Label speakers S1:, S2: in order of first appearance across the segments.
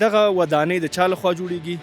S1: دغه ودانۍ د چا لخوا جوړیږي؟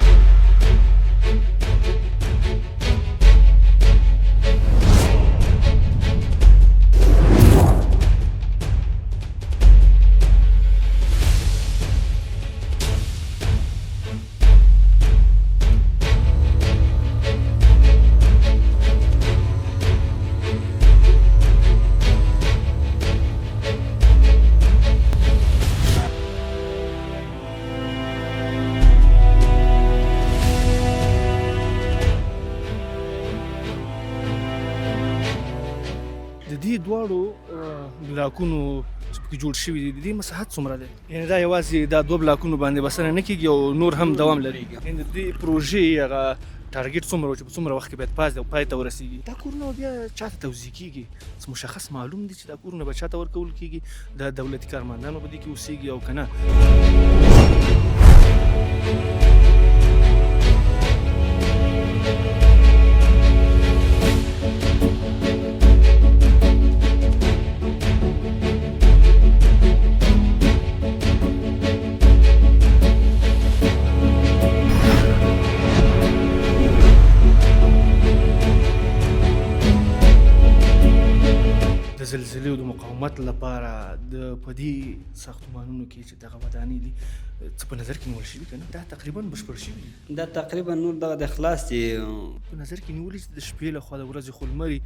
S1: د دې دواړو بلاکونو چې پکې جوړ شوي دي د دې مساحت څومره دی؟ یعنې دا یوازې دا دوه بلاکونو باندې بسنه نه کېږي او نور هم دوام لري. یعنې د دې پروژې هغه ټارګېټ څومره و چې په څومره وخت کې باید پای ته ورسېږي؟ دا کورونه بیا چا ته توزیع کېږي؟ څه مشخص معلوم دي چې دا کورونه به چا ته ورکول کېږي؟ د دولتي کارمندانو په دې کې اوسېږي او که نه؟ د زلزلې او د مقاومت لپاره د په دې ساختمانونو کې چې دغه ودانۍ دي څه په نظر کې نیول شوي که نه؟ دا تقریبا بشپړ شوي دي.
S2: دا تقریبا نور دغه د خلاص دي.
S1: په نظر کې نیولي چې د شپې لخوا د ورځې خو لمري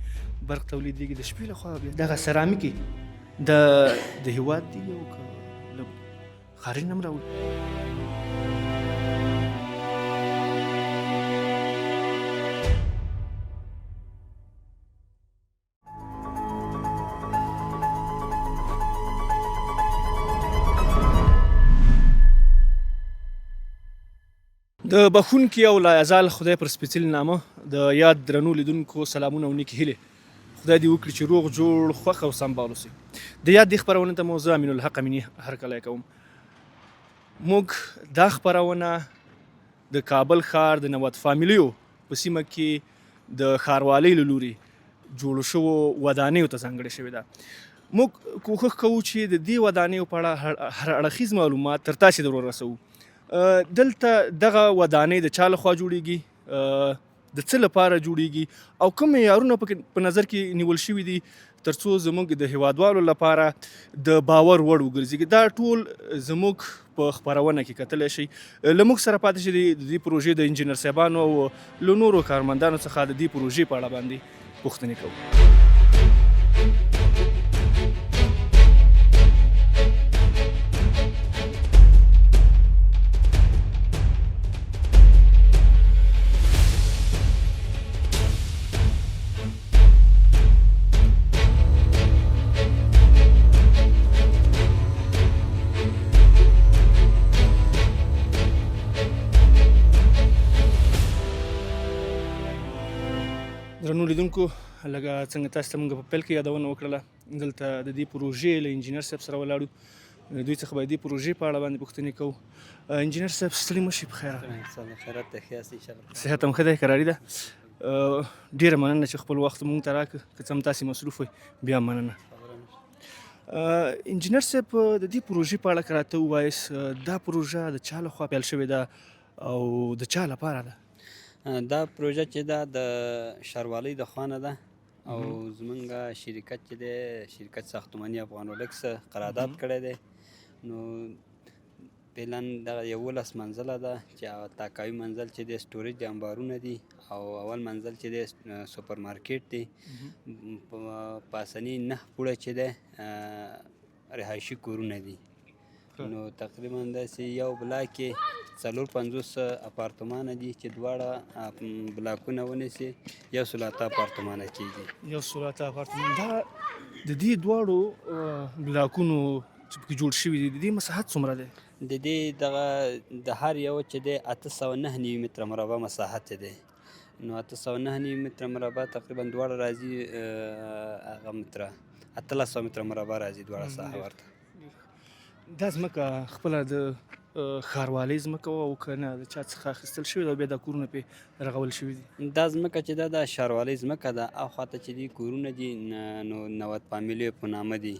S1: برق تولیدېږي، د شپې لخوا بیا دغه سرامیکې د هېواد دي او که له خارج نه هم راوړي؟ د بخونکي او لایزال خدای پر سپېڅلي نامه د یاد درنو لیدونکو سلامونه او نیکې هیلې. خدای دې وکړي چې روغ جوړ خوښ او سمبال اوسئ. د یاد دې خپرونې ته مو زه امین الحق امیني هرکلی کوم. موږ دا خپرونه د کابل ښار د نوت فامیلیو په سیمه کې د ښاروالۍ له لوري جوړو شوو ودانیو ته ځانګړې شوې ده. موږ کوښښ کوو چې د دې ودانیو په اړه هر اړخیز معلومات تر تاسې در ورسوو. دلته دغه ودانۍ د چا لخوا جوړیږي، د څه لپاره جوړیږي او کوم معیارونه په نظر کې نیول شوي دي تر څو زموږ د هیوادوالو لپاره د باور وړ وګرځي. دا ټول زموږ په خپرونه کې کتلی شئ. له موږ سره پاتې شئ د دې پروژې د انجینر صاحبانو او له نورو کارمندانو څخه د دې پروژې په اړه باندې پوښتنې کوو. درنو لیدونکو، لکه څنګه تاسو ته موږ په پیل کې یادونه وکړله، دلته د دې پروژې له انجینر صاحب سره ولاړو. دوی څخه به د دې پروژې په اړه باندې پوښتنې کوو. انجینر صاحب ستړي مه شئ، په خیر راغلئ.
S2: خیرات ته ښه یاست انشاءالله.
S1: صحت هم ښه دی، کراري ده. ډېره مننه چې خپل وخت موږ ته راکړه. که څه هم تاسې مصروف وئ بیا مننه. انجینر صاحب، د دې پروژې په اړه که راته ووایاست، دا پروژه د چا لخوا پیل شوې ده او د چا لپاره ده؟
S2: دا پروژه چې ده د ښاروالۍ د خوا نه ده او زمونږ شرکت چې دی شرکت ساختماني افغانولکس قرارداد کړی دی. نو فعلا دغه 11 منزله ده چې تاکاوي منزل چې دی سټوریج د انبارونه دي او اول منزل چې دی سوپر مارکیټ دی. پاسني 9 پوړه چې دی رهایشي کورونه دي. نو تقریبا داسې یو بلاک کې 450 اپارتمانه دي چې دواړه بلاکونه ونیسي 100 اپارتمانه کېږي.
S1: 100 اپارتمان. دا د دې دواړو بلاکونو چې پکې جوړ شوي دي د دې مساحت څومره دی؟
S2: د دې دغه د هر یو چې دی 809 متره مربع مساحت دی. نو 809 متره مربع تقریبا دواړه راځي هغه متره 1300 متره مربع راځي دواړه ساحه ورته.
S1: دا ځمکه خپله د ښاروالۍ ځمکه وه او که نه د چا څخه اخیستل شوې ده او بیا دا کورونه پرې رغول شوي دي؟
S2: دا ځمکه چې ده د ښاروالۍ ځمکه ده، اخوا ته چې دي کورونه دي نو 90 فامیلیو په نامه دي.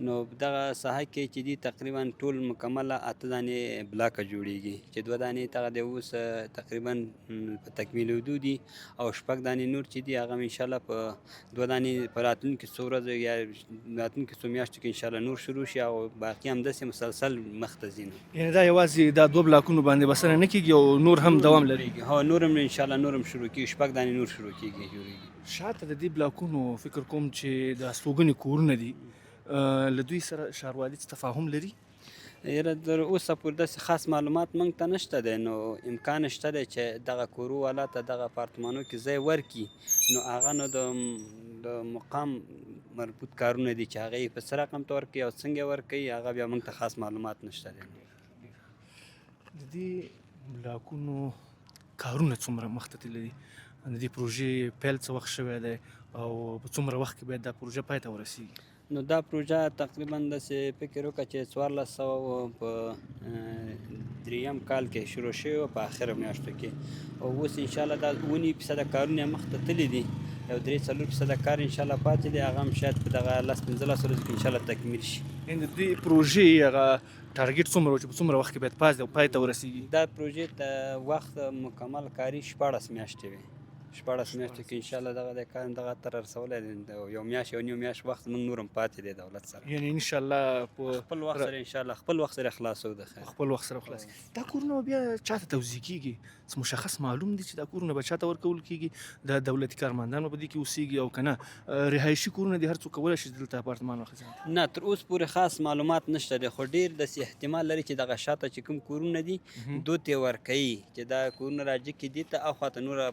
S2: نو دغه ساحه کې چې دي تقریبا ټول مکمله 8 دانې بلاکه جوړیږي چې 2 دانې دغه د اوس تقریبا په تکمیلېدو دي او 6 دانې نور چې دي هغه انشاءالله په 2 دانې په راتلونکي څو ورځو یا راتلونکي څو میاشتو کې انشاءالله نور شروع شي او باقي همداسې مسلسل مخته ځي.
S1: یعنې دا یوازې دا 2 بلاکونو باندې بسنه نه کېږي او نور هم دوام لري؟
S2: هو نور هم انشاءالله نور هم شروع کېږي، 6 دانې نور شروع کېږي جوړېږي.
S1: شاته د دې بلاکونو فکر کوم چې د استوګنې کورونه دي، له دوی سره ښاروالي څه تفاهم لري؟
S2: یاره تر اوسه پورې داسې خاص معلومات موږ ته نشته دی، نو امکان شته دی چې دغه کورو والا ته دغه اپارتمانو کې ځای ورکړي، نو هغه نو د مقام مربوط کارونه دي چې هغه یې په څه رقم ته ورکوي او څنګه ورکوي، هغه بیا موږ ته خاص معلومات نشته دی.
S1: د دې بلاکونو کارونه څومره مخته تللي دي؟ د دې پروژې پیل څه وخت شوی دی او په څومره وخت کې باید دا پروژه پای ته ورسیږي؟
S2: نو دا پروژه تقریبا داسې فکر وکړه چې 1400 په 3م کال کې شروع شوی و په آخره میاشتو کې، او اوس انشاءالله دا 90% کارونه مخته تللي دي، یو 3-4% کار انشاءالله پاتې دی، هغه هم شاید په دغه 10-15 ورځو کې انشاءالله تکمیل شي.
S1: یعنې د دې پروژې هغه ټارګېټ څومره و چې په څومره وخت کې باید پای ته ورسیږي؟
S2: دا پروژې ته وخت مکمل کاري 14 میاشتې وي. 14 میاشتو کې انشاءالله دغه د کار دغه تر رسولی دی، یو میاشت یو نیم میاشت وخت موږ نور هم پاتې دی دولت سره.
S1: یعنې انشاءالله په
S2: خپل وخت سره انشاءالله خپل وخت سره خلاصو د خیر
S1: خپل وخت سره خلاص. دا کورونه بیا چاته توزیع کیږي؟ څه مشخص معلوم دي چې دا کورونه به چاته ورکول کیږي؟ د دولتي کارمندان به په دې کې اوسیږي او که نه رهایشي کورونه دي هر څوک کولی شي دلته اپارتمان واخیستل؟
S2: نه تر اوس پورې خاص معلومات نشته دی، خو ډېر داسې احتمال لري چې دغه شاته چې کوم کورونه دي دوی ته یې ورکوي چې دا کورونه راجع کړي دې ته، اخوا ته نوره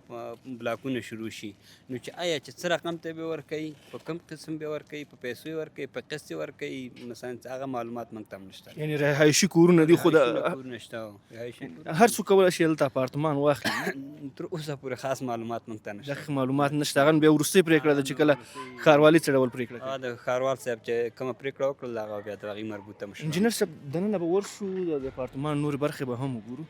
S2: بلاکونه شروع شي، نو چې آیا چې څه رقم ته به ورکوي، په کوم قسم به ورکوي، په پیسو یې ورکوي، په قسط یې ورکوي، مثلا هغه معلومات موږ ته هم نشته.
S1: یعنې رهایشي کورونه دي خو
S2: کورونه شته،
S1: هر څوک کولی شي دلته اپارتمان واخلي؟
S2: تر اوسه پورې خاص معلومات موږ ته نشته.
S1: دغه معلومات نشته، هغه بیا وروستۍ پرېکړه ده چې کله ښاروالي څه ډول پرېکړه کوي؟
S2: د ښاروال صاحب چې کومه پرېکړه وکړل هغه بیا د هغې مربوطه مشوره.
S1: انجینر صاحب دننه به ورشو، د اپارتمان نورې برخې به هم وګورو.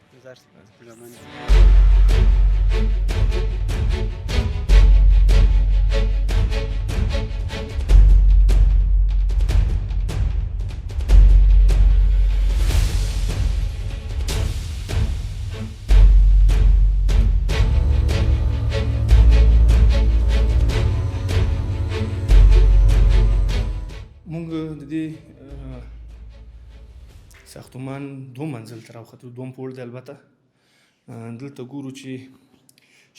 S1: مونږ د دې ساختمان 2 منزل ته راوختو، 2 پوړ دی البته. دلته ګورو چې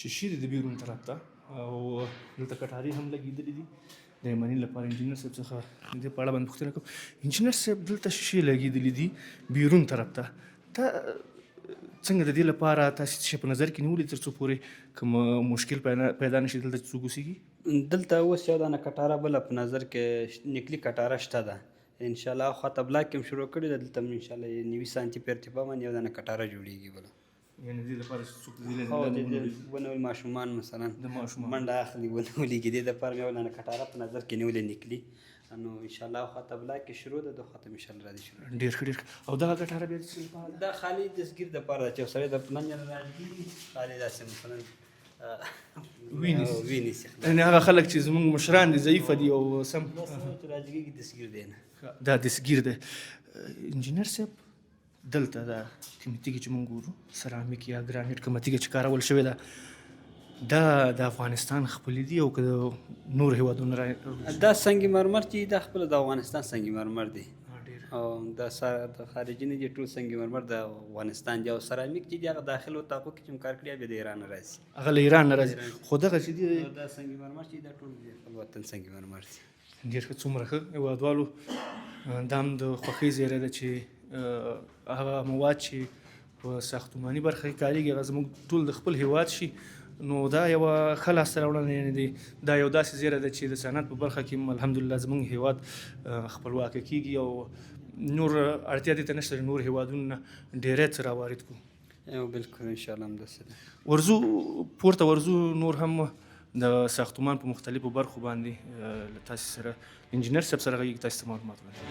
S1: شیشې دي د بیرون طرف ته او دلته کټارې هم لګېدلې دي. د یمني لپاره انجینر صاحب څخه د دې په اړه باندې پوښتنه کوم. انجینر صاحب دلته شیشې لګېدلې دي بیرون طرف ته، څنګه د دې لپاره تاسو څه په نظر کې نیولي تر څو پورې کوم مشکل پیدا نشي دلته څوک اوسیږي؟
S2: دلته اوس یو دانه کټاره بله په نظر کې نکلي کټاره شته ده، انشاءالله خواته بلاک کې هم شروع کړې ده، دلته هم انشاءالله 90 سانتي په ارتفاع باندې یو دانه کټاره جوړېږي بله.
S1: یعنې دې لپاره څوک
S2: ونول ماشومان مثلا
S1: د ماشومان
S2: منډه اخلي ونولېږي، دې دپاره یو دانه کټاره په نظر کې نیولې نکلي، نو انشاءالله خواته بلاک کې شروع ده، د خواته انشاءالله راځي شروع.
S1: ډېر ښه ډېر ښه. او دغه کټاره بیا څه لپاره ده؟
S2: دا خالي دستګیر دپاره ده چې یو سړی د پلنجر راځي خالي داسې مثلا وینیسي.
S1: یعنې هغه خلک چې زموږ مشران دي ضعیفه دي او سم
S2: راجګېږي دستګیر دی نه،
S1: دا دستګیر دی. انجینر صاحب دلته دا کومې تیږې چې موږ ګورو سرامیک یا ګرانیټ کومه تیږه چې کارول شوې ده دا د افغانستان خپلې دي او که د نور هېوادونو
S2: دا سنگ مرمر چې دا خپله د افغانستان سنگ مرمر دی او د خارجي نه دي، ټول سنگ مرمر د افغانستان دي، او سرامیک چې دي هغه داخل اتاقو کې چې هم کار کړي بیا د ایران نه راځي،
S1: هغه له ایران نه راځي. خو دغه چې دي
S2: دا سنگ مرمر چې دا ټول د خپل وطن سنگ مرمر دي.
S1: ډېر ښه. څومره ښه هېوادوالو دا هم د خوښۍ زیری ده چې هغه مواد چې په ساختماني برخه کې کارېږي هغه زموږ ټول د خپل هېواد شي، نو دا یوه ښه لاسته راوړنه یعنې دی دا یو داسې زیری ده چې د صنعت په برخه کې هم الحمدلله زموږ هېواد خپلواکه کېږي او نور اړتیا دې ته نشته چې نور هېوادونو نه ډېری څه راوارد کړو.
S2: بلکل انشاءالله همداسې ده.
S1: ورځو پورته ورځو نور هم د ساختمان په مختلفو برخو باندې له تاسې سره انجینر صاحب سره غږیږي، تاسو ته معلومات وړاندې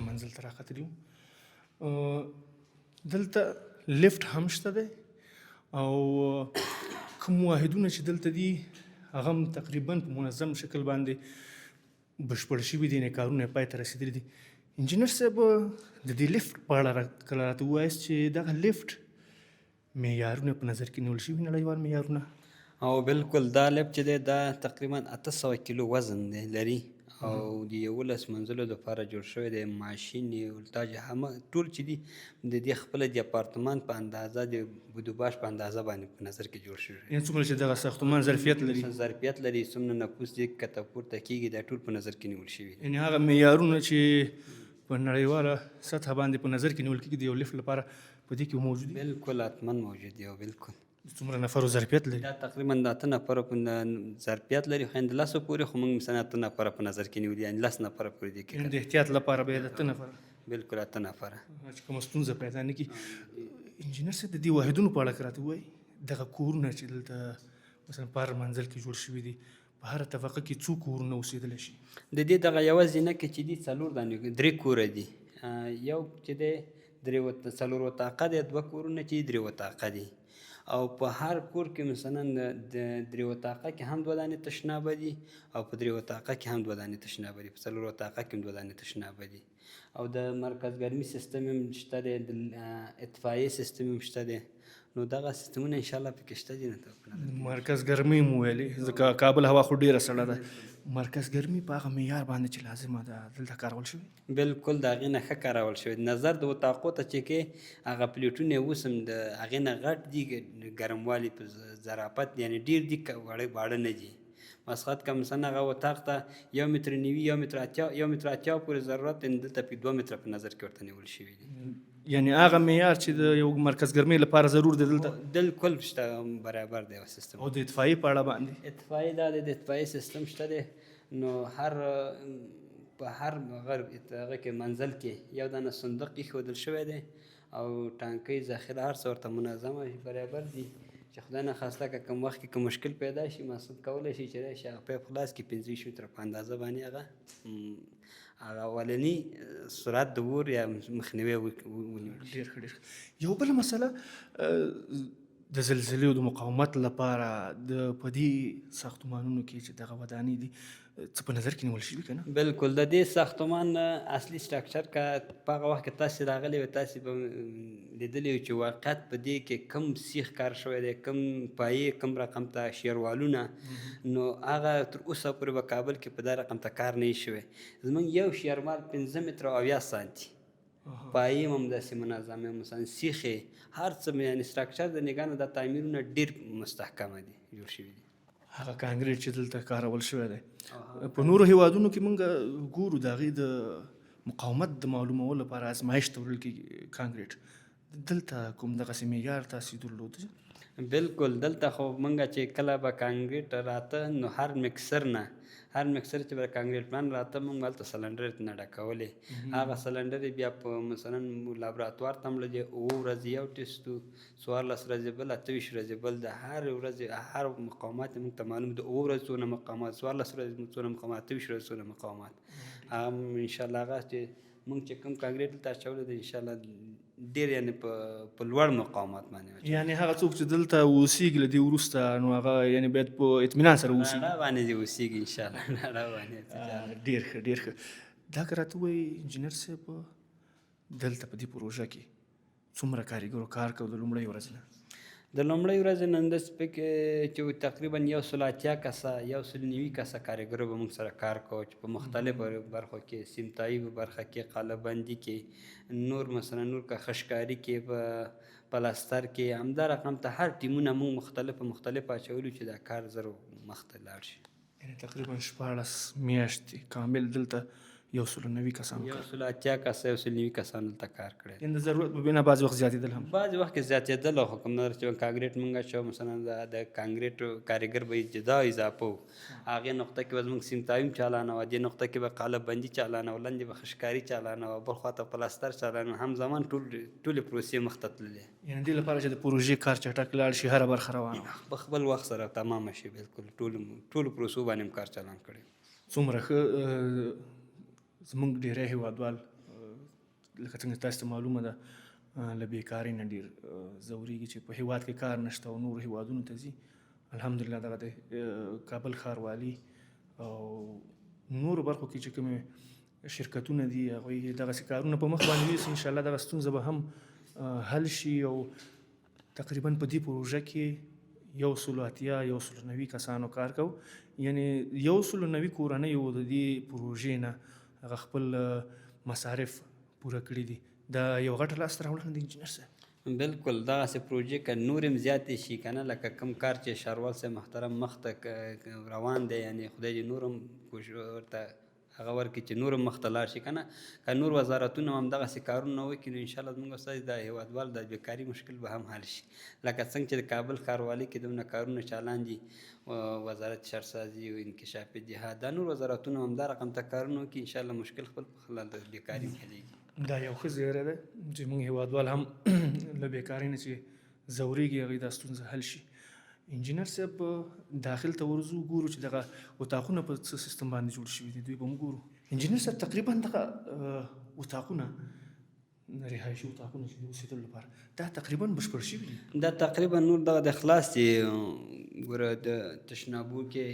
S1: منزل ته راختلي وو. دلته لیفټ هم شته دی او کوم واحدونه چې دلته دي هغه هم تقریبا په منظم شکل باندې بشپړ شوي دي، کارونه یې پای ته رسېدلي دي. انجینر صاحب د دې لیفټ په اړه کله راته ووایاست چې دغه لیفټ معیارونه په نظر کې نیول شوي، نړیوال معیارونه؟
S2: او بالکل دا لیفټ چې دی دا تقریبا 800 کیلو وزن دی لري او د 11 منزلو دپاره جوړ شوی دی. ماشین یې ولتاژ همه ټول چې دي د دې خپله د اپارتمان په اندازه د بودوباش په اندازه باندې په نظر کې جوړ شوی.
S1: یعنې څومره چې دغه ساختمان ظرفیت لري
S2: څومره نفوس دې کته پورته کېږي دا ټول په نظر کې نیول شوي دي.
S1: یعنې هغه معیارونه چې په نړیواله سطحه باندې په نظر کې نیول کېږي د یو لیفټ لپاره په دې کې موجود دي؟
S2: بالکل حتما موجود دي. او بالکل
S1: څومره نفرو ظرفیت لري؟
S2: دا تقریبا د 8 نفرو په ظرفیت لري، خو د 10 پورې خو موږ مثلا 8 نفره په نظر کې نیولي، یعنې 10 نفره پورې دي کې
S1: د احتیاط لپاره به یې 8 نفره
S2: بالکل 8 نفره
S1: چې کومه ستونزه پیدا نه کړي. انجینر صاحب د دې واحدونو په اړه که راته ووایي دغه کورونه چې دلته مثلا په هر منزل کې جوړ شوي دي په هره طبقه کې څو کورونه اوسېدلی شي؟
S2: د دې دغه یوازې نه کې چې دي 4 دانې 3 کوره دي. یو چې دی 4 وطاقه دی، 2 کورونه چې 3 وطاقه دي او په هر کور کې مثلا د 3 وطاقه کې هم 2 دانې تشنابه دي او په 3 وطاقه کې هم 2 دانې تشنابه دي، په 4 وطاقه کې هم 2 دانې تشنابه دي او د مرکز ګرمي سیستم هم شته دی، د اطفایي سیستم هم شته دی. نو دغه سیستمونه انشاءالله پکې شته دي.
S1: مرکز ګرمي مو ویلې، ځکه کابل هوا خو ډېره سړه ده. مرکز ګرمي په هغه معیار باندې چې لازمه ده دلته کارول شوي؟
S2: بالکل د هغې نه ښه کارول شوي. نظر د وطاقو ته چې کې هغه پلیټونه یې اوس هم د هغې نه غټ دي، ګرموالي په ظرافت یعنې ډېر دي، واړه نه دي. مسخت که مثلا هغه وطاق ته 1 متر 90 1 متر 80 پورې ضرورت دی، دلته پې 2 متره په نظر کې ورته نیول شوي دي.
S1: یعنې هغه معیار چې د یو مرکز ګرمۍ لپاره ضرور دی دلته
S2: بالکل شته، برابر دی سیستم.
S1: او د اطفایي په اړه باندې
S2: اطفایي دا د اطفایي سیستم شته دی. نو په هر هغه کې منزل کې یو دانه صندوق ایښودل شوی دی او ټانکۍ ذخیره هر څه ورته منظمه برابر دي چې خدای نخواسته که کوم وخت کې کوم مشکل پیدا شي مقصد کولی شي چې راشي هغه پیپ خلاص کړي 15 متره په اندازه باندې هغه اولني سرعت د اور یا مخنیوی ونیول شي.
S1: ډېر ښه ډېر ښه. یو بله مسله د زلزلې او د مقاومت لپاره د په دې ساختمانونو کې چې دغه ودانۍ دي څه په نظر کې نیول شوي که نه؟
S2: بالکل د دې ساختمان اصلي سټرکچر که په هغه وخت کې تاسې راغلي وئ تاسې به لیدلي وي چې واقعیت په دې کې کم سیخ کار شوی دی، کم پایې کم رقم ته شیروالونه، نو هغه تر اوسه پورې به کابل کې په دا رقم ته کار نه وي شوی. زموږ یو شیرمال 15 متره او 70 سانتي پایې هم داسې منظمې مثلا سیخې هر څه یعنې سټرکچر د نګاه نه دا تعمیرونه ډېر مستحکمه دي جوړ شوي دي.
S1: هغه کانکریټ چې دلته کارول شوی دی په نورو هیوادونو کې موږ ګورو د هغې د مقاومت د معلومولو لپاره ازمایښت ته وړل کېږي کانکریټ، دلته کوم دغسې معیار تاسې درلود؟
S2: بالکل دلته خو موږ چې کله به کانکریټ راته نو هر مکسر چې به کانکریټ پلان راته موږ هلته سلنډر نه ډکولې. هغه سلنډر یې بیا په مثلا لابراتوار ته مړه 9 ورځې یو ټسټ و، 14 ورځې بل، 28 ورځې بل، د هر ورځې هر مقاومات موږ ته معلوم د 9 ورځې څونه مقاومات، 14 ورځې څونه مقاومات، 28 ورځې څونه مقاومات. هغه انشاءالله هغه چې موږ چې کوم کانکریټ دلته اچولی دی انشاءالله ډېر یعنې په لوړ مقاومت باندې،
S1: یعنې هغه څوک چې دلته اوسېږي له دې وروسته نو هغه یعنې باید په اطمینان سره اوسېږي.
S2: ډاډه باندې دې اوسېږي انشاءالله، ډاډه باندې.
S1: ډېر ښه ډېر ښه. دا که راته ووایي انجینر صاحب دلته په دې پروژه کې څومره کارګرو کار کوي د لومړۍ ورځې نه؟
S2: د لومړۍ ورځې نه همداسې پکې چې تقریبا 180 کسه 190 کسه کارګرو به موږ سره کار کوو چې په مختلفو برخو کې سیمتایي برخه کې، قالبندي کې، نور مثلا نور که خشکاري کې، په پلاستر کې، همدا رقم ته هر ټیمونه موږ مختلف اچولو چې دا کار زر مخته لاړ شي.
S1: یعنې تقریبا 14 میاشتې کامل دلته 190 کسان
S2: 180 کسه 190 کسان دلته کار کړی.
S1: یعنې د ضرورت په بنا بعضې وخت زیاتېدل هم؟
S2: بعضې وخت کې زیاتېدل، خو کوم نه چې کانکریټ موږ اچوو مثلا د کانکریټ کارګر به جدا اضافه وو، هغې نقطه کې به زموږ سیمتایي چالانه وه، دې نقطه کې به قالبندي چالانه وه، لاندې به خشکاري چالانه وه، بل خواته پلاستر چالانه وه، هم زمان ټولې پروسې مخته تللې.
S1: یعنې دې لپاره چې د پروژې کار چټک لاړ شي هره برخه روانه وه
S2: په خپل وخت سره تمامه شي. بالکل ټولو پروسو باندې هم کار چالان کړی.
S1: څومره ښه. زموږ ډېری هېوادوال لکه څنګه تاسو ته معلومه ده له بیکارۍ نه ډېر ځورېږي چې په هیواد کې کار نشته او نورو هیوادونو ته ځي. الحمدلله دغه د کابل ښاروالي او نورو برخو کې چې کومې شرکتونه دي هغوی دغسې کارونه په مخ باندې یوسي. انشاءالله دغه ستونزه به هم حل شي او تقریبا په دې پروژه کې 190 کسانو کار کو. یعنی 190 کورنیو د دې پروژې نه هغه خپل مصارف پوره کړي دي. دا یو غټه لاسته راوړنه د انجینر صاحب.
S2: بالکل دغسې پروژې که نور هم زیاتې شي که نه، لکه کوم کار چې ښاروال صاحب محترم مخته روان دی، یعنی خدای دې نور هم ورته هغه ورکړي چې نور هم مخته لاړ شي که نه. که نور وزارتونه هم همدغسې کارونه وکړي نو انشاءالله زموږ استاد د هېوادوالو د بیکاري مشکل به هم حل شي. لکه څنګه چې د کابل ښاروالۍ کې دومره کارونه چالان دي، وزارت شهرسازي او انکشاف جهاد، دا نور وزارتونه هم دا رقم ته کارونه وکړي انشاءالله مشکل خپل په خپله د بیکاري حلېږي.
S1: دا یو ښه زیری ده چې موږ هېوادوال هم له بیکارۍ نه چې ځورېږي هغوی دا ستونزه حل شي. انجینر صاحب داخل ته ورځو ګورو چې دغه اتاقونه په څه سیستم باندې جوړ شوي دي، دوی به هم ګورو. انجینر صاحب تقریبا دغه اتاقونه رهایشي اتاقونه چې د اوسېدلو لپاره دا تقریبا بشپړ شوي دي.
S2: دا تقریبا نور دغه د خلاص دي. ګوره د تشنابو کې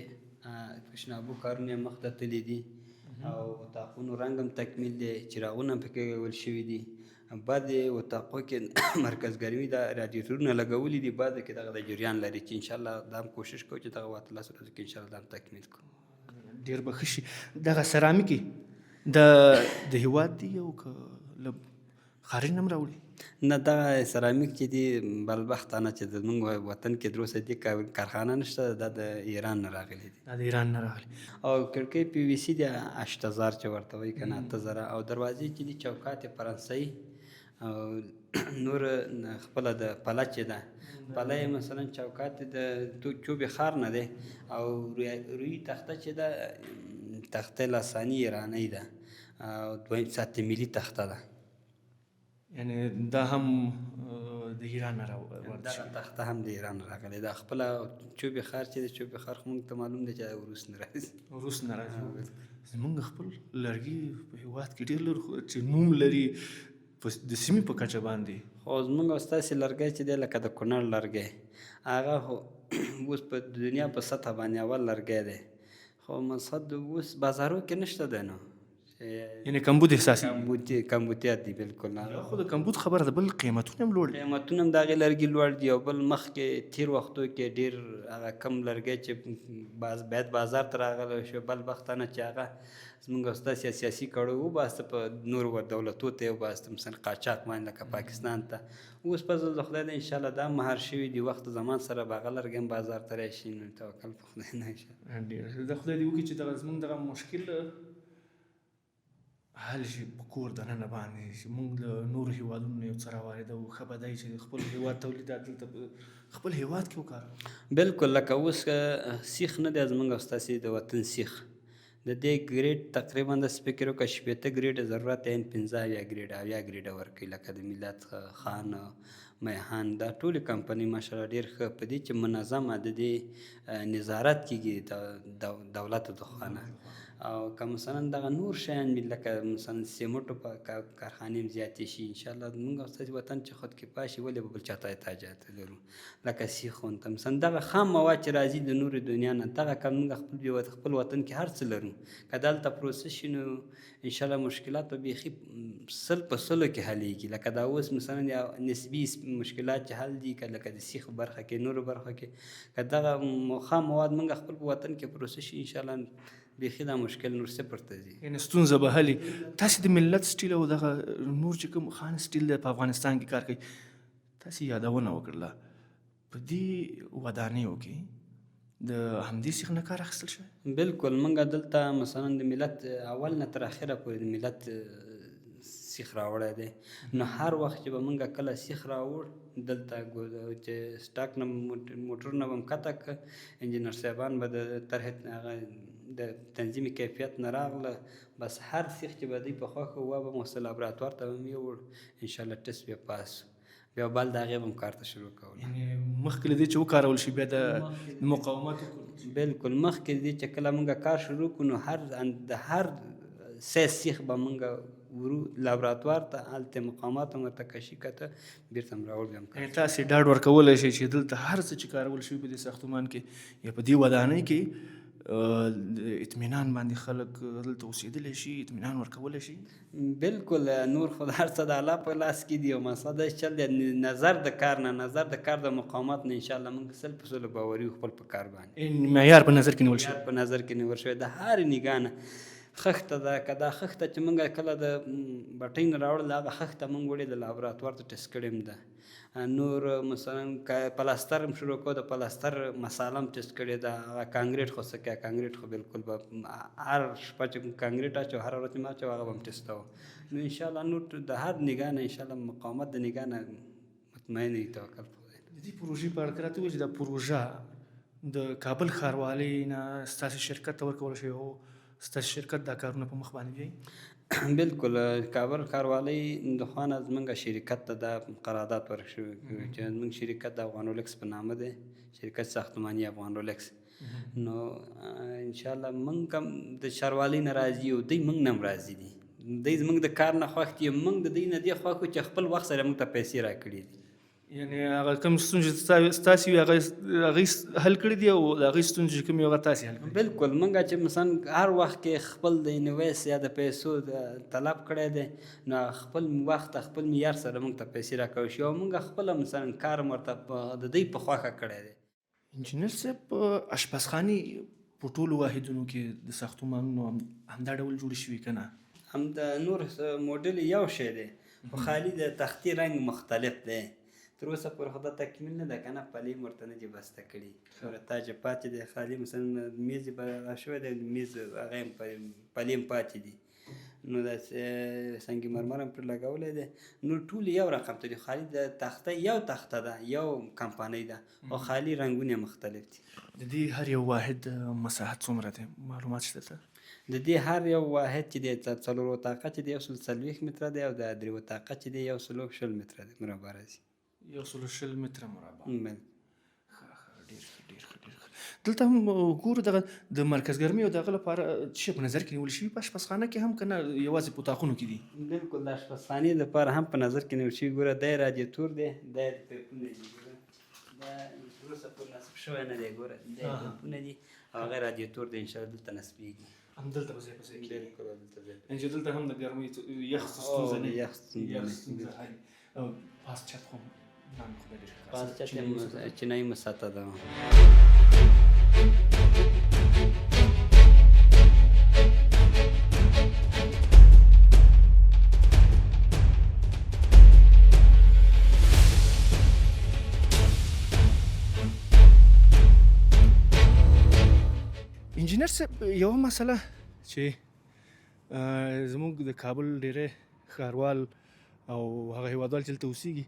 S2: تشنابو کارونه یې مخته تللي دي او اتاقونو رنګ هم تکمیل دی، چراغونه هم پکې لګول شوي دي. بعضې اتاقو کې مرکز ګرمي دا رادیټورونه لګولي دي، بعضې کې دغه د جریان لري چې انشاءالله دا هم کوشش کوو چې دغه 18 ورځو کې انشاءالله دا هم تکمیل کړو.
S1: ډېر به ښه شي. دغه سرامیکې د هېواد دي او که له خارج نه هم راوړي؟
S2: نه، دغه سرامیک چې دي بدبختانه چې زموږ وطن کې تر اوسه دې کارخانه نشته، دا د ایران نه راغلي دي.
S1: دا د ایران نه راغلي.
S2: او کړکۍ پی وي سي دي 8000 چې ورته وایي که نه 8000. او دروازې چې دي چوکات یې فرانسوي او نور خپله د پله چې ده پله یې مثلا چوکات د چوبې خار نه دی او روی تخته چې ده تخته لاساني ایرانی ده او 2 ملي تخته ده.
S1: یعنی دا هم د ایران نه راوړل
S2: دغه تخته هم د ایران راغلی ده. خپله چوبې خار چې دی چوبې خار خو موږ ته معلوم دی چې روس نه راځي.
S1: روس نه راځي. زمونږ خپل لرګي په هېواد کې ډېر لري چې نوم لري د سیمې په کچه باندې.
S2: خو زمونږ او ستاسې لرګی چې دی لکه د کونړ لرګی، هغه خو اوس په دنیا په سطحه باندې اول لرګی دی، خو مقصد اوس بازارو کې نشته دی. نو
S1: یعنی کمبود احساسي
S2: کمبودیات دي. بالکل
S1: خو د کمبود خبره ده، بل قیمتونه هم لوړ دي.
S2: قیمتونه هم د هغې لرګي لوړ دي او بل مخکې تېر وختو کې ډېر هغه کم لرګی چې باید بازار ته راغلی شو بدبختانه چې هغه زموږ او ستاسې سیاسي کړو وباسته په نورو دولتو ته یې وباسته مثلا قاچاق باندې لکه پاکستان ته. اوس په ځل د خدای نه انشاءالله دا مهار شوي دي، وخت زمان سره به هغه لرګي هم بازار ته راشي. نو توکل په خدای نه انشاءالله.
S1: د خدای دې وکړي چې دغه زموږ دغه مشکل حل شي په کور دننه باندې چې موږ له نورو هېوادونو نه یو څه راواردوو. ښه به دی چې خپل هېواد تولیدات دلته خپل هېواد کې وکاروو.
S2: بالکل لکه اوس سیخ نه دی زموږ او ستاسې د وطن سیخ، د دې ګریډ تقریبا داسې فکر وکړه 80 ګریډه ضرورت یې 15 ګریډه ورکوي، لکه د ملت خان میهان دا ټولې کمپنۍ ماشاءالله ډېر ښه په دې چې منظمه د دې نظارت کېږي دولت د خانه. او که مثلا دغه نور شیان لکه مثلا سیمټو په کارخانې هم زیاتې شي انشاءالله زموږ او ستاسې وطن چې خودکفا شي ولې به بل چا ته احتیاجات لرو. لکه سیخون ته مثلا دغه خام مواد چې راځي د نورې دنیا نه دغه که موږ خپل وطن کې هر څه لرو، که دلته پروسس شي نو انشاءالله مشکلات به بیخي 100% کې حلېږي. لکه دا اوس مثلا نسبي مشکلات چې حل دي لکه د سیخ برخه کې نورو برخه کې که دغه خام مواد موږ خپل په وطن کې پروسس شي انشاءالله بیخي دا مشکل نور صفر ته ځي.
S1: یعنې ستونزه به حلي. تاسې د ملت سټیل او دغه نور چې کوم خان سټیل دی په افغانستان کې کار کوي، تاسې یادونه وکړله په دې ودانیو کې د همدې سیخ نه کار اخیستل شوی؟
S2: بالکل موږ دلته مثلا د ملت اول نه تر اخره پورې د ملت سیخ راوړی دی. نو هر وخت چې به موږ کله سیخ راوړ دلته چې سټاک نه موټرونه به م کته که انجینر صاحبان به د طرحې هغه د تنظیم کیفیت نه راغله بس هر سیخ چې به دوی په خوښه وه به مو لابراتوار ته به م یوړ انشاءالله ټسټ بیا پاس بیا بل د هغې به م کار ته شروع کول.
S1: یعنې مخکې له دې چې وکارول شي بیا د مقاومت وکړو.
S2: بالکل مخکې د دې چې کله موږ کار شروع کړو نو د هر سیخ به موږ ورو لابراتوار ته، هلته مقامات هم ورته کشي کته، بیرته هم راوړ بیا هم کار.
S1: تاسې ډاډ ورکولی شئ چې دلته هر څه چې کارول شوي په دې ساختمان کې یا په دې ودانۍ کې د اطمینان باندې خلک دلته اوسېدلی شي، اطمینان ورکولی شي؟
S2: بالکل نور خو هر څه د الله په لاس کې دي او مسله دا چل دی نظر د کار نه، نظر د کار د مقامات نه انشاءالله موږ 100% باوري یو خپل په کار باندې.
S1: معیار په نظر کې نیول شوی؟
S2: معیار په نظر کې نیول شوی د هرې نګاه نه. خښته ده، که دا خښته چې موږ کله د بټۍ نه راوړل هغه خښته موږ وړې د لابراتوار ته ټسټ کړې هم ده. نور مثلا که پلاستر هم شروع کړو، د پلاستر مساله هم ټسټ کړې ده. هغه کانکریټ خو څه کوي، کانکریټ خو بالکل به هر شپه چې کانکریټ اچو هره ورځ چې ما اچو هغه به هم ټسټوو. نو انشاءالله نور د هر نګاه نه انشاءالله مقامات د نګاه نه مطمئن وي، توکل په خدای.
S1: د دې پروژې په اړه که راته ووایي چې دا پروژه د کابل ښاروالۍ نه ستاسې شرکت ته ورکول شوې وه، ستاسې شرکت دا کارونه په مخ باندې بیایي؟
S2: بالکل کابل ښاروالۍ د خوا نه زموږ شرکت ته دا قرارداد ورکړل شوی چې زموږ شرکت د افغانولکس په نامه دی، شرکت ساختماني افغانولکس. نو انشاءالله موږ هم د ښاروالۍ نه راضي یو، دوی موږ نه هم راضي دي. دوی زموږ د کار نه خوښ دي، موږ د دوی نه دې خوښ یو چې خپل وخت سره موږ ته پیسې راکړي دي.
S1: یعنې هغه کوم ستونزې ستاسې وي هغه حل کړي دي او د هغې ستونزې چې کوم وي هغه تاسې حل کړي؟
S2: بالکل موږ چې مثلا هر وخت کې خپل د انویس یا د پیسو طلب کړی دی، نو خپل وخت خپل معیار سره موږ ته پیسې راکوي شي او موږ خپله مثلا کار هم ورته د دوی په خوښه کړی دی.
S1: انجینر صاحب اشپزخانې په ټولو واحدونو کې د ساختمانونو همدا ډول جوړې شوي که نه؟
S2: هم د نور موډل یو شی دی خو خالي د تختې رنګ مختلف دی. تر اوسه پورې خو دا تکمیل نه ده که نه، پلې هم ورته نه دي بسته کړي. تا چې پاتې دی خالي مثلا میز یې به شوی دی، میز هغه هم پلې هم پاتې دي. نو داسې سنگ مرمر هم پرې لګولی دی. نور ټول یو رقم ته دي، خالي د تخته یو تخته ده، یو کمپنۍ ده او خالي رنګونه مختلف دي.
S1: د دې هر یو واحد مساحت څومره دی؟ معلومات شته ته؟
S2: د دې هر یو واحد چې دی 4 وطاقه چې دی 140 متره دی او د 3 وطاقه چې دی 120 متره دی مربع راځي.
S1: 120 متره مربع.
S2: بله.
S1: ډېر ښه. دلته هم ګورو دغه د مرکز ګرمۍ او د هغه لپاره څه په نظر کې نیول شوي په اشپزخانه کې هم که نه یوازې په اطاقونو کې دي؟
S2: بالکل د اشپزخانې لپاره هم په نظر کې نیول شوي. ګوره دا یې رادیاتور دی، دا یې پایپونه دي. ګوره دا وروسته پورې نصب شوی نه دی. ګوره دا یې پایپونه دي او هغه رادیاتور دی انشاءالله دلته نصبېږي.
S1: همدلته به ځای په ځای کېږي؟
S2: بالکل همدلته ځای.
S1: یعنې چې دلته هم د ګرمۍ یخ ستونزه نه وي؟ یخ ستونزه هري. او پاس چت خو نام خدای ډېر ښه.
S2: پاس چت یې چینایي مساته ده.
S1: انجینر صاحب یوه مسله چې زموږ د کابل ډېری ښاروال او هغه هیوادوال چې دلته اوسېږي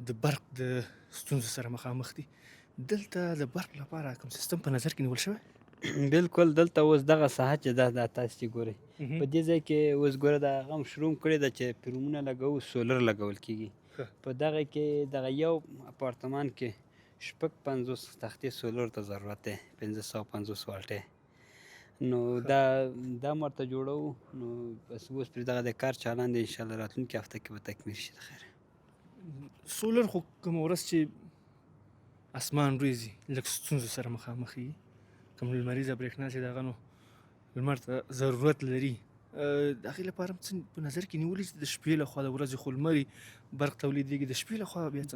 S1: د برق د ستونزو سره مخامخ دي. دلته د برق لپاره کوم سیستم په نظر کې نیول شوی؟
S2: بالکل دلته اوس دغه ساحه چې ده دا تاسو چې ګورئ په دې ځای کې اوس ګوره دا هغه هم شروع کړې ده چې پیرومونه لګوو، سولر لګول کېږي. په دغه کې دغه یو اپارتمان کې 50 تختې سولر ته ضرورت دی، 550 والټې. نو دا مرته جوړو. نو بس اوس پرې دغه د کار چالان دی، انشاءالله راتلونکي هفته کې به تکمیل شي د خیره.
S1: سولر خو کومه ورځ چې اسمان ورېځي لږ ستونزو سره مخامخ کېږي، کوم لمریزه برېښنا چې د هغه نو لمر ته ضرورت لري، د هغې لپاره هم څه په نظر کې نیولي چې د شپې لخوا د ورځې خو لمر برق تولیدېږي، د شپې لخوا بیا څه؟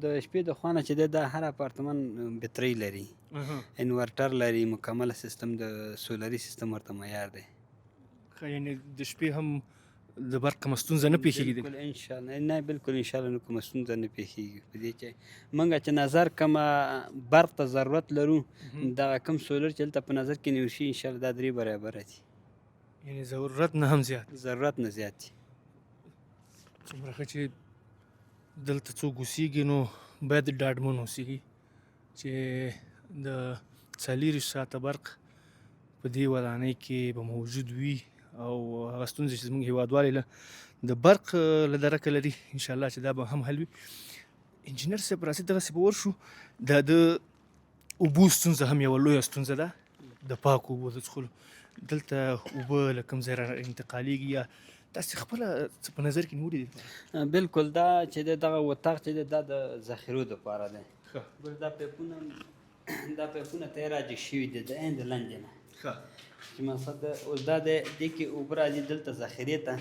S2: د شپې د خوا نه چې دی دا هر اپارتمان بطرۍ لري، انورټر لري، مکمله سیستم د سولري سیستم ورته معیار دی.
S1: یعنې د شپې هم د برق کومه ستونزه نه پېښېږي؟
S2: بالکل انشاءالله نه، بالکل انشاءالله نه کومه ستونزه نه پېښېږي. په دې چې موږ چې نظر کومه برق ته ضرورت لرو دغه کوم سولر چې دلته په نظر کې نیول شي انشاءالله دا 3 برابره دي.
S1: یعنې ضرورت نه هم زیات؟
S2: ضرورت نه زیات دي.
S1: څومره ښه چې دلته څوک اوسېږي نو باید ډاډمن اوسېږي چې د 24 ساعته برق په دې ودانۍ کې به موجود وي او هغه ستونزې چې زموږ هېوادوال یې د برق له درکه لري انشاءالله چې دا به هم حل وي. انجینر صاحب راځئ دغسې به ورشو، د اوبو ستونزه هم یوه لویه ستونزه ده، د پاکو اوبو د څښلو. دلته اوبه له کوم ځای را انتقالېږي یا تاسې خپله څه په نظر کې نیولي دي؟
S2: بالکل دا چې دی دغه اتاق چې دی دا د ذخیرو دپاره دی. بل دا پیپونه ته یې راجګ شوي دي د عین د لندې نه، چې مقصد اوس دا دی دې کې اوبه راځي دلته ذخیرې ته،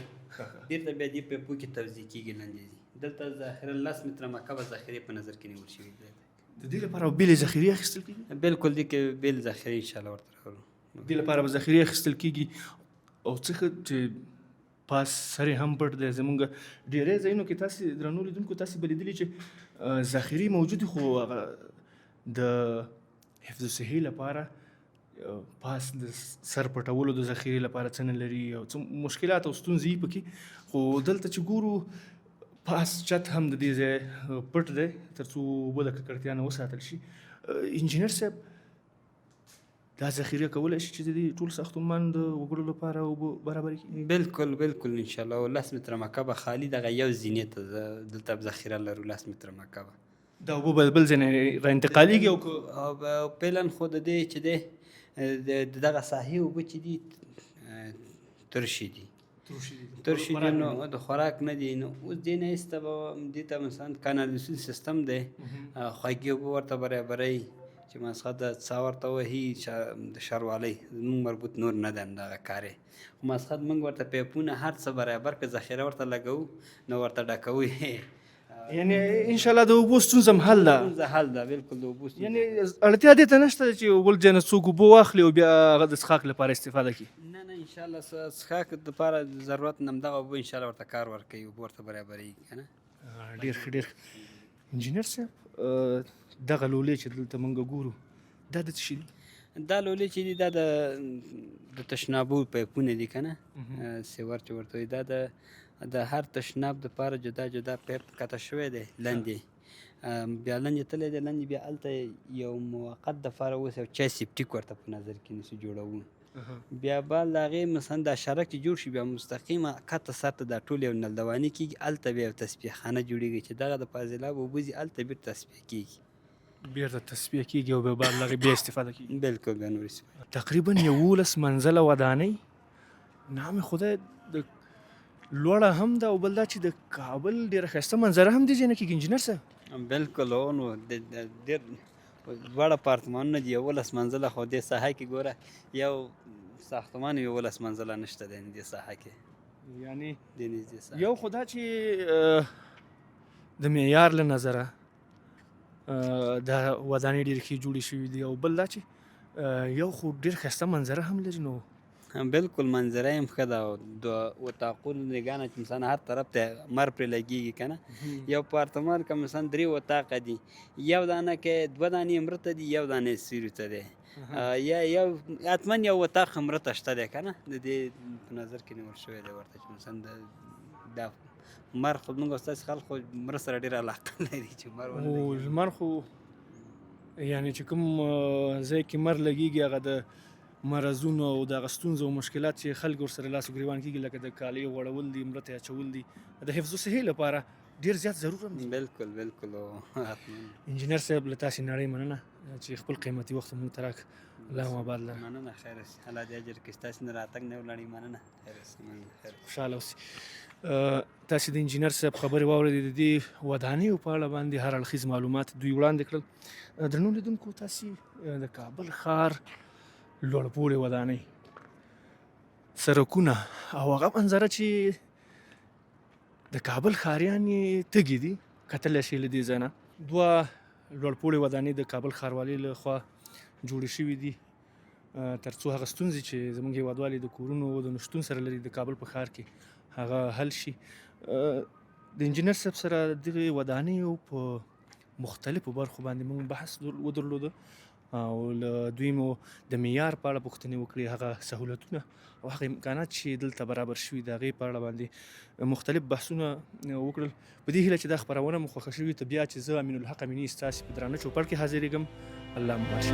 S2: بېرته بیا دې پیپو کې توزیع کېږي لندې ځي. دلته ذخیره 10 متره مکعبه ذخیرې په نظر کې نیول شوي دي.
S1: د دې لپاره بېلې ذخیرې اخیستل کېږي؟
S2: بالکل دې کې بېل ذخیرې انشاءالله ورته راوړو.
S1: دې لپاره به ذخیرې اخیستل کېږي. او څه ښه چې پاس سر یې هم پټ دی. زمونږ ډېری ځایونو کې تاسې درنو لیدونکو تاسې به لیدلي چې ذخیرې موجودې خو هغه د حفظ الصحې لپاره پاس د سر پټولو د ذخیرې لپاره څه نه لري او څه مشکلات او ستونزې پکې. خو دلته چې ګورو پاس چت هم د دې ځای پټ دی تر څو اوبه د ککړتیا نه وساتل شي. انجینر صاحب دا ذخیره کولی شي چې د دې ټول ساختمان د وګړو لپاره اوبه برابرې کړي؟
S2: بالکل بالکل انشاءالله 10 متره مکعبه خالي دغه یو زینې ته دلته ذخیره لرو 10 متره مکعبه.
S1: دا اوبه به بل ځای نه را انتقالېږي
S2: او فعلا خو د دې چې دی د دغه ساحې اوبه چې دي ترشي دي نو د خوراک نه دي. نو اوس دې نه ایسته به دې ته مثلا کانالیزاسیون سیستم دی، خوږې اوبه ورته برابروي چې مسخه د څا ورته وهي د ښاروالۍ زموږ مربوط نور نه دی همدغه کار یې. خو مسخه موږ ورته پیپونه هر څه برابر که ذخیره ورته لګوو نو ورته ډکوو.
S1: یعنې انشاءالله د اوبو ستونزه هم حل ده؟
S2: ستونزه حل ده بالکل. د اوبو
S1: یعنې اړتیا دې ته نشته چې بل ځای نه څوک اوبه واخلي او بیا هغه د څښاک لپاره استفاده کړي؟
S2: نه انشاءالله څښاک دپاره ضرورت نه همدغه اوبه انشاءالله ورته کار ورکوي، اوبه ورته برابرېږي که نه.
S1: ډېر ښه ډېر ښه. انجینر صاحب دغه لولې چې دلته موږ ګورو دا د څه شي دي؟
S2: دا لولې چې دي دا د تشنابو پیپونه دي که نه، سیور چې ورته وایي. دا د هر تشناب دپاره جدا جدا پیپ قطع شوی دی لندې، بیا لندې تللی دی. لندې بیا هلته یو موقت دپاره اوس یو چای سیپټیک ورته په نظر کې نیسو جوړوو. بیا بعد د هغې مثلا دا شرک چې جوړ شي بیا مستقیمه کته سر ته دا ټول یو نلدواني کېږي، هلته بیا یو تصفیه خانه جوړېږي چې دغه د فاضلاب اوبه ځي هلته بېرته تصفیه کېږي،
S1: بېرته تصفیه کېږي او بیا بعد له هغې بیا استفاده کېږي.
S2: بالکل بیا نور استفاده.
S1: تقریبا 11 منزله ودانۍ، نام خدای د لوړه هم ده او بل دا چې د کابل ډېره ښایسته منظره هم دې ځای نه کېږي انجینر صاحب؟
S2: بالکل هو. نو ډېر دواړه اپارتمانونه دي 11 منزله، خو دې ساحه کې ګوره یو ساختمان 11 منزله نشته دی دې ساحه کې.
S1: یعنې
S2: دې نږدې ساحه
S1: یو خو دا چې د معیار له نظره دا ودانۍ ډېرې ښې جوړې شوي دي او بل دا چې یو خو ډېر ښایسته منظره هم لري. نو
S2: بالکل منظره یې هم ښه ده او د اتاقونو نګاه نه چې مثلا هر طرف ته مر پرې لګېږي که نه. یو اپارتمان که مثلا 3 اتاقه دي، یو دانه کې 2 دانې امرته دي، یو دانې سیوري ته دی، یا یو حتما یو اتاق امرته شته دی که نه. د دې په نظر کې نیول شوی دی ورته چې مثلا دا مر خو موږ ستاسې خلک خو مر سره ډېره علاقه لري چې مر ونه
S1: لمر خو یعنې چې کوم ځای کې مر لګېږي هغه د مرضونو او دغه ستونزو او مشکلات چې خلک ورسره لاس و ګرېوان کېږي لکه د کالیو غوړول دي، مرته اچول دي، د حفظ الصحې لپاره ډېر زیات ضرور هم دي.
S2: بالکل بالکل.
S1: انجینر صاحب له تاسې نړۍ مننه چې خپل قیمتي وخت موږ ته راکړ. اللهم آباد لره.
S2: مننه. خیر اوسي. الله دې اجر کړي. ستاسې نه راتګ نه ولاړئ. مننه. خیر اوسي.
S1: خوشحاله اوسئ. تاسې د انجینر صاحب خبرې واورېدې. د دې ودانیو په اړه باندې هر اړخیز معلومات دوی وړاندې کړل. درنو لیدونکو تاسې د کابل ښار لوړپوړې ودانۍ، سړکونه او هغه منظره چې د کابل ښاریان یې تږي دي کتلی شئ له دې ځای نه. 2 لوړپوړې ودانۍ د کابل ښاروالۍ له خوا جوړې شوي دي تر څو هغه ستونزې چې زموږ هېوادوالې د کورونو د نشتون سره لري د کابل په ښار کې هغه حل شي. د انجینر صاحب سره دغې ودانیو په مختلفو برخو باندې موږ بحث ودرلوده او له دوی مو د معیار په اړه پوښتنې وکړې، هغه سهولتونه او هغه امکانات چې دلته برابر شوي د هغې په اړه باندې مختلف بحثونه وکړل. په دې هیله چې دا خپرونه مو خوښه شوې ته بیا چې زه امین الحق امیني ستاسې په درانه چوپړ کې حاضرېږم. الله مو باشي.